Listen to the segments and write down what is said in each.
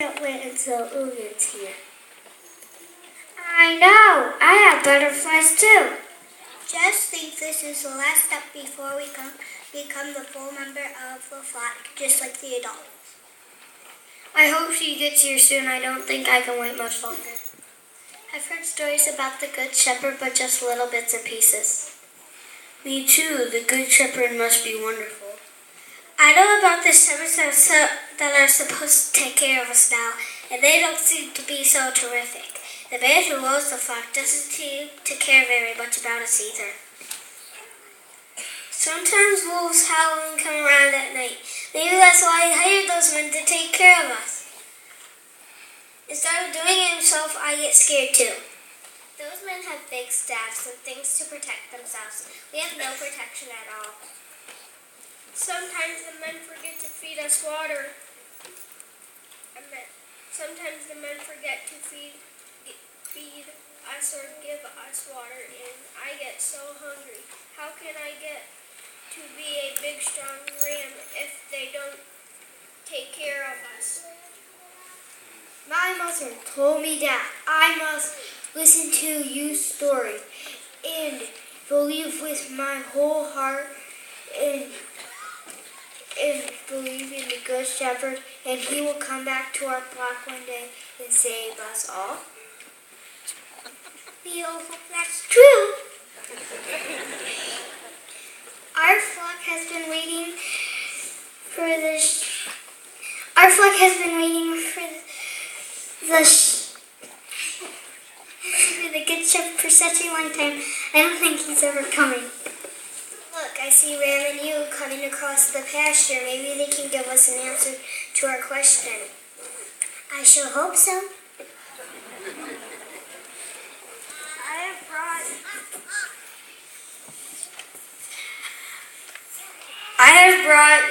Can't wait until Ooh gets here. I know. I have butterflies too. Just think this is the last step before we become the full member of the flock, just like the adults. I hope she gets here soon. I don't think I can wait much longer. I've heard stories about the Good Shepherd, but just little bits and pieces. Me too. The Good Shepherd must be wonderful. I know about the shepherds that are supposed to take care of us now, and they don't seem to be so terrific. The man who owns the flock doesn't seem to care very much about us either. Sometimes wolves howl and come around at night. Maybe that's why he hired those men to take care of us. Instead of doing it himself, I get scared too. Those men have big staffs and things to protect themselves. We have no protection at all. Sometimes the men forget to feed us water. Sometimes the men forget to feed us or give us water, and I get so hungry. How can I get to be a big, strong ram if they don't take care of us? My mother told me that I must listen to your story and believe with my whole heart and believe in the Good Shepherd, and he will come back to our flock one day and save us all. We all hope that's true. Our flock has been waiting for the Good Shepherd for such a long time. I don't think he's ever coming. Look, I see Ram and you coming across the pasture. Maybe they can give us an answer to our question. I sure hope so. I have brought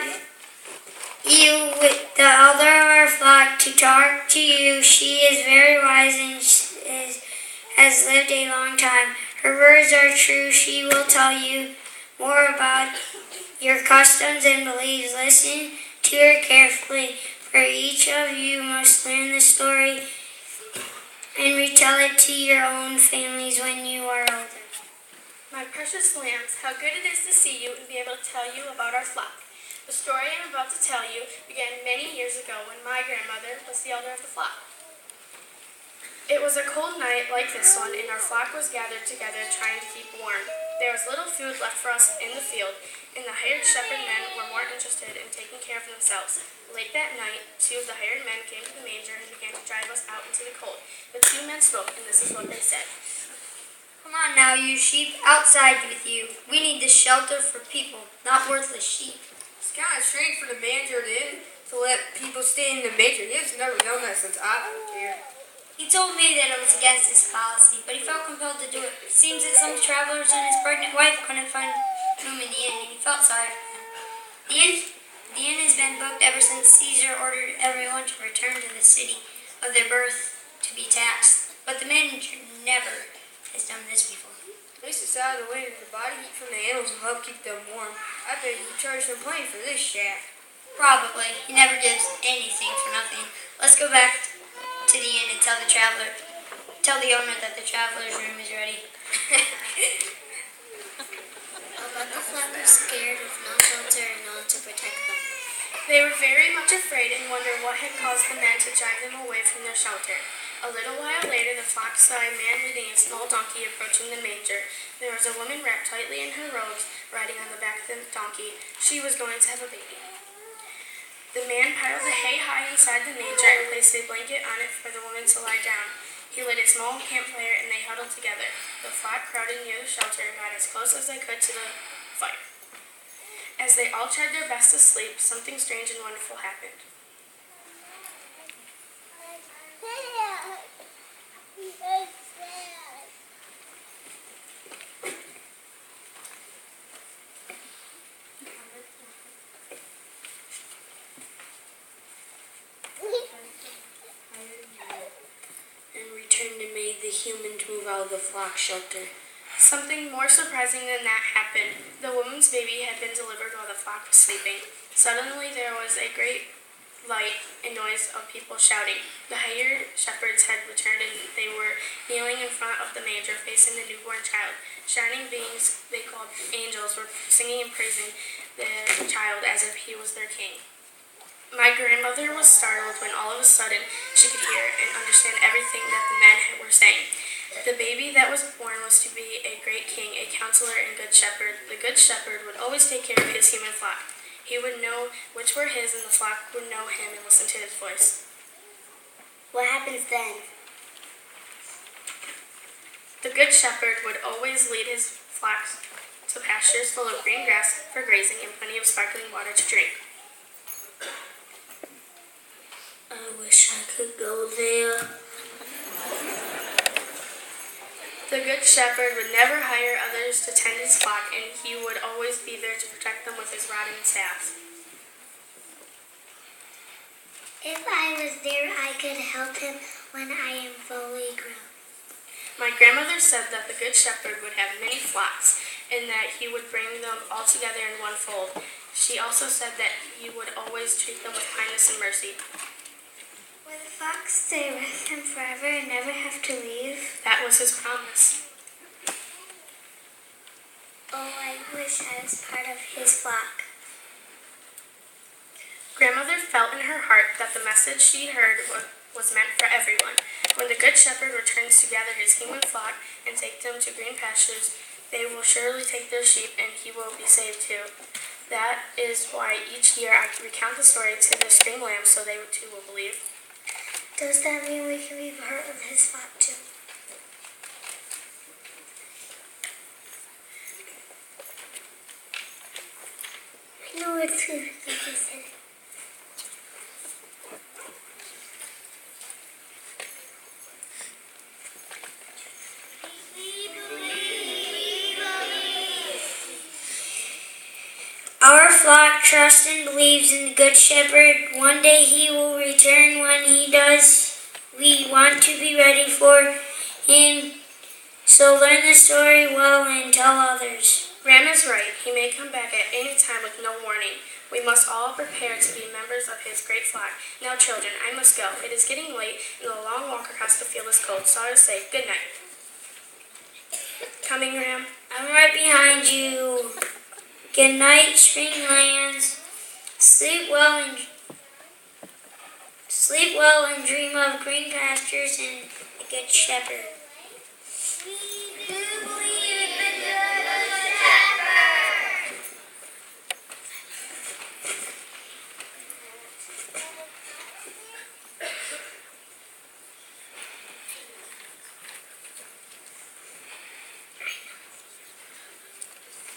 you with the elder of our flock to talk to you. She is very wise and has lived a long time. Her words are true. She will tell you more about your customs and beliefs. Listen to her carefully, for each of you must learn the story and retell it to your own families when you are older. My precious lambs, how good it is to see you and be able to tell you about our flock. The story I am about to tell you began many years ago when my grandmother was the elder of the flock. It was a cold night like this one, and our flock was gathered together trying to keep warm. There was little food left for us in the field, and the hired shepherd men were more interested in taking care of themselves. Late that night, two of the hired men came to the manger and began to drive us out into the cold. The two men spoke, and this is what they said. Come on now, you sheep, outside with you. We need this shelter for people, not worthless sheep. It's kind of strange for the manger to let people stay in the manger. He's never done that since I lived here. He told me that it was against his policy, but he felt compelled to do it. It seems that some travelers and his pregnant wife couldn't find room in the inn, and he felt sorry for them. The inn has been booked ever since Caesar ordered everyone to return to the city of their birth to be taxed. But the manager never has done this before. At least it's out of the way that the body heat from the animals will help keep them warm. I bet you charge them plenty for this shack. Probably. He never gives anything for nothing. Let's go back to the inn and tell the owner that the traveler's room is ready. But the flock was scared with no shelter and no one to protect them. They were very much afraid and wondered what had caused the men to drive them away from their shelter. A little while later, the flock saw a man leading a small donkey approaching the manger. There was a woman wrapped tightly in her robes, riding on the back of the donkey. She was going to have a baby. The man piled the hay high inside the manger and placed a blanket on it for the woman to lie down. He lit a small campfire and they huddled together. The flock crowded near the shelter and got as close as they could to the fire. As they all tried their best to sleep, something strange and wonderful happened. And made the humans move out of the flock shelter. Something more surprising than that happened. The woman's baby had been delivered while the flock was sleeping. Suddenly there was a great light and noise of people shouting. The hired shepherds had returned and they were kneeling in front of the manger facing the newborn child. Shining beings they called angels were singing and praising the child as if he was their king. My grandmother was startled when all of a sudden she could hear and understand everything that the men were saying. The baby that was born was to be a great king, a counselor, and good shepherd. The good shepherd would always take care of his human flock. He would know which were his, and the flock would know him and listen to his voice. What happens then? The good shepherd would always lead his flocks to pastures full of green grass for grazing and plenty of sparkling water to drink. I wish I could go there. The good shepherd would never hire others to tend his flock, and he would always be there to protect them with his rod and staff. If I was there, I could help him when I am fully grown. My grandmother said that the good shepherd would have many flocks, and that he would bring them all together in one fold. She also said that he would always treat them with kindness and mercy. Will the fox stay with him forever and never have to leave? That was his promise. Oh, I wish I was part of his flock. Grandmother felt in her heart that the message she heard was meant for everyone. When the good shepherd returns to gather his human flock and take them to green pastures, they will surely take their sheep and he will be saved too. That is why each year I recount the story to the spring lambs so they too will believe. Does that mean we can be part of his flock too? I know it's good, like you said. Our flock trusts and believes in the Good Shepherd. One day he will return. When he does, we want to be ready for him. So learn the story well and tell others. Ram is right. He may come back at any time with no warning. We must all prepare to be members of his great flock. Now, children, I must go. It is getting late, and the long walk across the field is cold, so I will say good night. Coming, Ram? I'm right behind you. Good night, spring lambs. Sleep well and dream of green pastures and the Good Shepherd. We do believe in the Good Shepherd.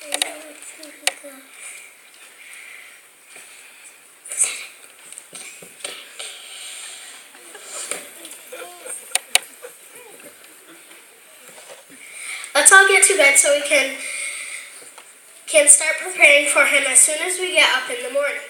I know it's really good. Let's all get to bed so we can start preparing for him as soon as we get up in the morning.